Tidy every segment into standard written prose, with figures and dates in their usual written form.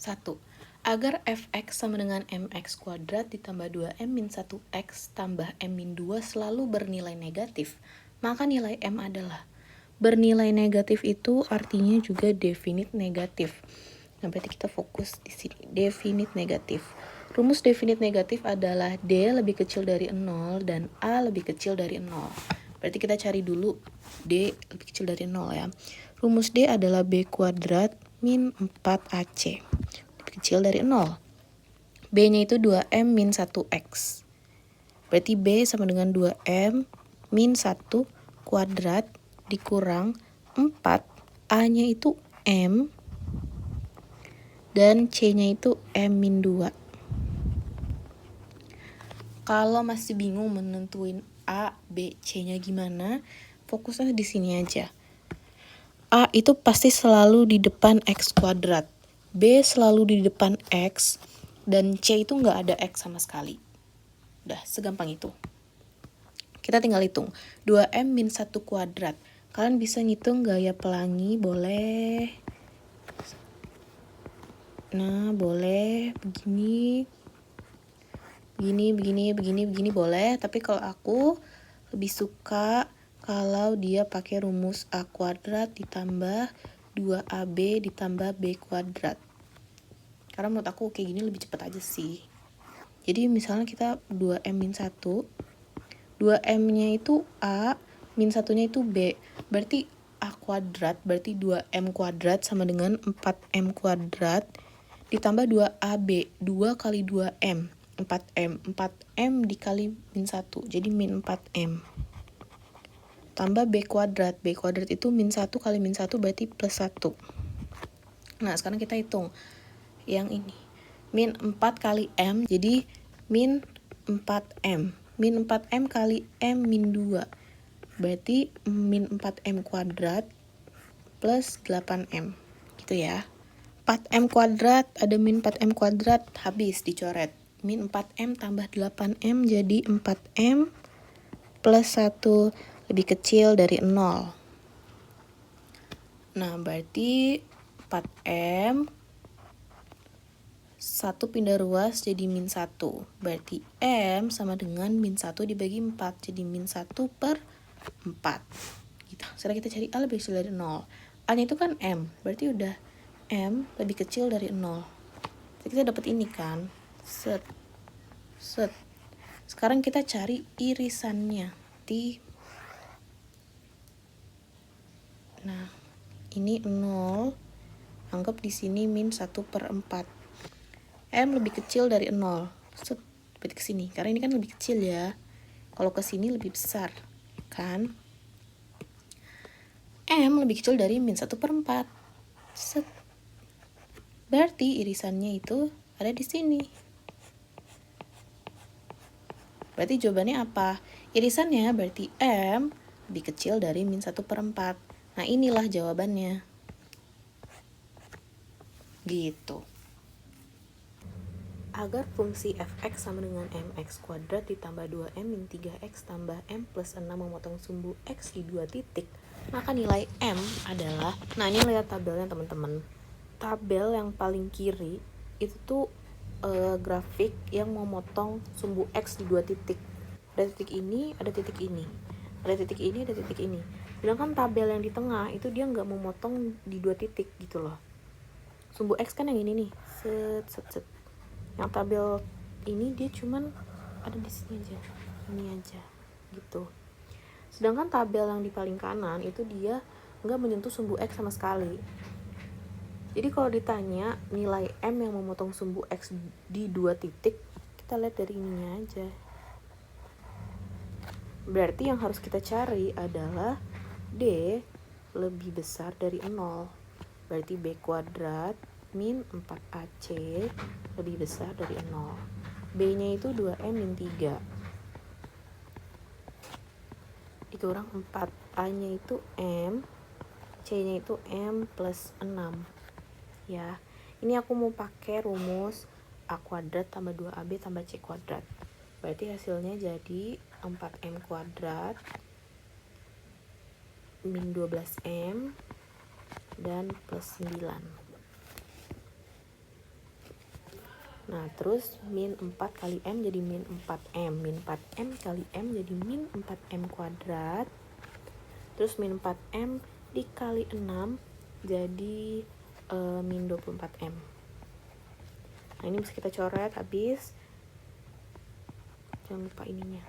1. Agar fx sama dengan mx kuadrat ditambah 2m min 1x tambah m min 2 selalu bernilai negatif, maka nilai m adalah bernilai negatif itu artinya juga definit negatif. Nah, berarti kita fokus di sini, definit negatif. Rumus definit negatif adalah D lebih kecil dari 0 dan A lebih kecil dari 0. Berarti kita cari dulu D lebih kecil dari 0 ya. Rumus D adalah B kuadrat min 4AC. Kecil dari 0. B-nya itu 2M min 1X. Berarti B sama dengan 2M min 1 kuadrat dikurang 4. A-nya itu M. Dan C-nya itu M min 2. Kalau masih bingung menentuin A, B, C-nya gimana, fokusnya di sini aja. A itu pasti selalu di depan X kuadrat. B selalu di depan X, dan C itu nggak ada X sama sekali. Udah, segampang itu. Kita tinggal hitung. 2M min 1 kuadrat. Kalian bisa ngitung gaya pelangi, boleh. Nah, boleh begini. Begini, boleh. Tapi kalau aku lebih suka kalau dia pakai rumus A kuadrat ditambah 2AB ditambah B kuadrat. Karena menurut aku kayak gini lebih cepat aja sih. Jadi misalnya kita 2M min 1, 2M-nya itu A, min 1-nya itu B. Berarti A kuadrat, berarti 2M kuadrat sama dengan 4M kuadrat ditambah 2AB, 2 kali 2M, 4M. 4M dikali min 1, jadi min 4M. Tambah B kuadrat itu min 1 kali min 1 berarti plus 1. Nah, sekarang kita hitung yang ini. Min 4 kali M, jadi min 4M. Min 4M kali M min 2. Berarti min 4M kuadrat plus 8M. Gitu ya. 4M kuadrat, ada min 4M kuadrat, habis dicoret. Min 4M tambah 8M jadi 4M plus 1 lebih kecil dari 0. Nah, berarti 4M 1 pindah ruas jadi min 1. Berarti M sama dengan min 1 dibagi 4. Jadi min 1 per 4. Gitu. Sekarang kita cari A lebih kecil dari 0. A-nya itu kan M. Berarti udah M lebih kecil dari 0. Jadi kita dapat ini kan. Set. Sekarang kita cari irisannya. Nah, ini 0. Anggap di sini min 1 per 4. M lebih kecil dari 0. Berarti ke sini. Karena ini kan lebih kecil ya. Kalau ke sini lebih besar. Kan? M lebih kecil dari min 1 per 4. Berarti irisannya itu ada di sini. Berarti jawabannya apa? Irisannya berarti M lebih kecil dari min 1 per 4. Nah, inilah jawabannya. Gitu. Agar fungsi fx sama dengan mx kuadrat ditambah 2m min 3x tambah m plus 6 memotong sumbu x di 2 titik, maka nilai m adalah, nah ini lihat tabelnya teman-teman. Tabel yang paling kiri itu tuh grafik yang memotong sumbu x di 2 titik. Ada titik ini, ada titik ini. Ada titik ini, ada titik ini. Sedangkan tabel yang di tengah itu dia nggak memotong di 2 titik gitu loh. Sumbu x kan yang ini nih. Set. Yang tabel ini dia cuman ada di sini aja, ini aja gitu. Sedangkan tabel yang di paling kanan itu dia nggak menyentuh sumbu x sama sekali. Jadi kalau ditanya nilai m yang memotong sumbu x di 2 titik, kita lihat dari ininya aja. Berarti yang harus kita cari adalah D lebih besar dari 0. Berarti B kuadrat min 4AC lebih besar dari 0. B-nya itu 2M min 3. Dikurang 4. A-nya itu M. C-nya itu M plus 6. Ya, ini aku mau pakai rumus A kuadrat tambah 2AB tambah C kuadrat. Berarti hasilnya jadi 4M kuadrat min 12M dan plus 9. Nah, terus min 4 kali M jadi min 4M. Min 4M kali M jadi min 4M kuadrat. Terus min 4M dikali 6 jadi min 24M. Nah, ini bisa kita coret habis. Jangan lupa ininya.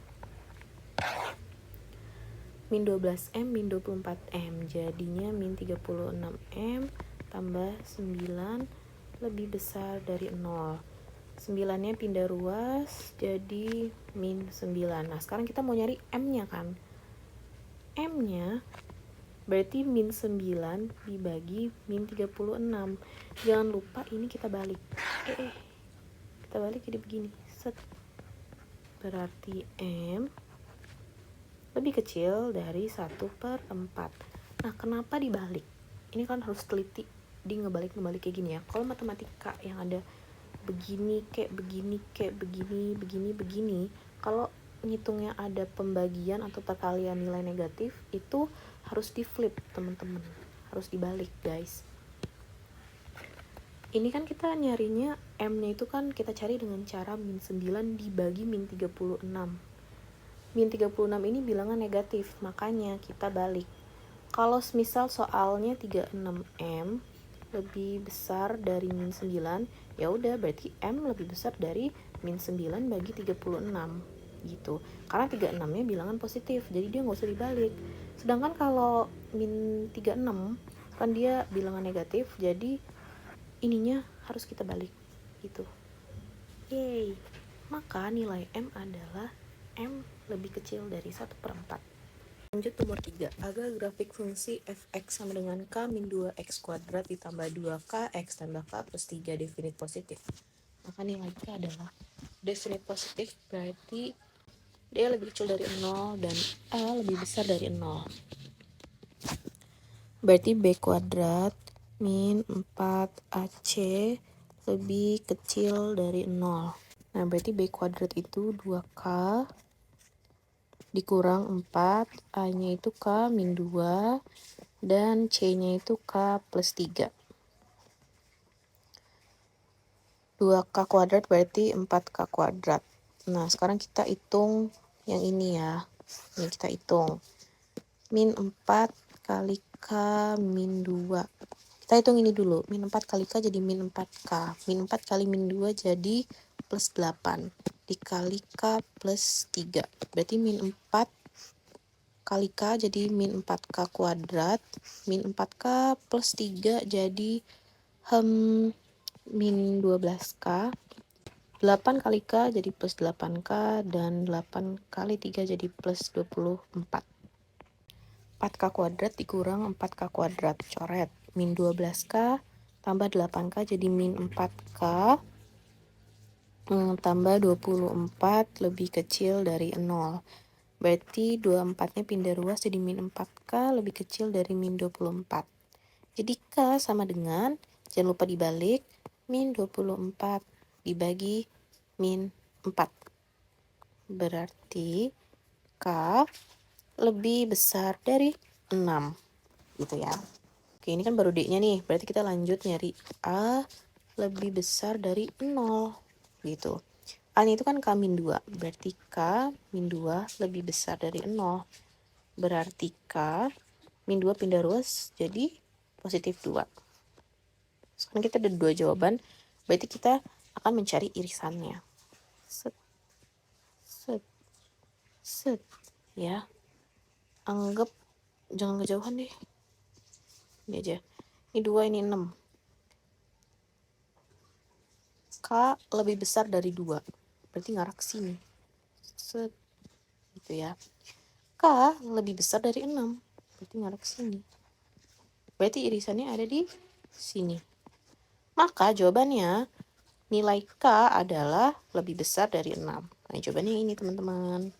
Min 12M, min 24M. Jadinya min 36M tambah 9 lebih besar dari 0. 9-nya pindah ruas jadi min 9. Nah, sekarang kita mau nyari M-nya kan. M-nya berarti min 9 dibagi min 36. Jangan lupa ini kita balik. Kita balik jadi begini. Set. Berarti M lebih kecil dari 1/4. Nah, kenapa dibalik? Ini kan harus teliti di ngebalik kayak gini ya. Kalau matematika yang ada begini, kayak begini, begini. Kalau ngitungnya ada pembagian atau perkalian nilai negatif, itu harus di flip, teman-teman. Harus dibalik, guys. Ini kan kita nyarinya M-nya itu kan kita cari dengan cara min 9 dibagi min 36. Min 36 ini bilangan negatif, makanya kita balik. Kalau misal soalnya 36M lebih besar dari min 9, ya udah berarti M lebih besar dari min 9 bagi 36 gitu. Karena 36-nya bilangan positif, jadi dia nggak usah dibalik. Sedangkan kalau min 36 kan dia bilangan negatif, jadi ininya harus kita balik gitu. Yeay. Maka nilai M adalah M lebih kecil dari 1/4. Lanjut nomor 3. Agar grafik fungsi fx sama dengan k min 2x kuadrat ditambah 2k x tambah k plus 3 definit positif. Maka nilai k adalah definit positif, berarti dia lebih kecil dari 0 dan a lebih besar dari 0. Berarti b kuadrat min 4ac lebih kecil dari 0. Nah, berarti b kuadrat itu 2k dikurang 4, A-nya itu K min 2, dan C-nya itu K plus 3. 2K kuadrat berarti 4K kuadrat. Nah, sekarang kita hitung yang ini ya. Ini kita hitung. Min 4 kali K min 2. Kita hitung ini dulu. Min 4 kali K jadi min 4K. Min 4 kali min 2 jadi plus 8. Dikali K plus 3. Berarti min 4 kali K jadi min 4K kuadrat. Min 4K plus 3 jadi min 12K. 8 kali K jadi plus 8K. Dan 8 kali 3 jadi plus 24. 4K kuadrat dikurang 4K kuadrat. Coret. Min 12K tambah 8K jadi min 4K. Tambah 24 lebih kecil dari 0. Berarti 24-nya pindah ruas jadi min 4K lebih kecil dari min 24. Jadi K sama dengan, jangan lupa dibalik, min 24 dibagi min 4. Berarti K lebih besar dari 6. Gitu ya. Oke, ini kan baru D-nya nih. Berarti kita lanjut nyari A lebih besar dari 0. Gitu. A-nya itu kan K min 2. Berarti K min 2 lebih besar dari 0. Berarti K min 2 pindah ruas jadi positif 2. Sekarang kita ada 2 jawaban. Berarti kita akan mencari irisannya. Set. Set. Set. Ya. Anggap jangan kejauhan deh. Ini aja. Ini 2, ini 6. K lebih besar dari 2. Berarti ngarah ke sini. Set. Gitu ya. K lebih besar dari 6. Berarti ngarah ke sini. Berarti irisannya ada di sini. Maka jawabannya nilai K adalah lebih besar dari 6. Nah, jawabannya ini teman-teman.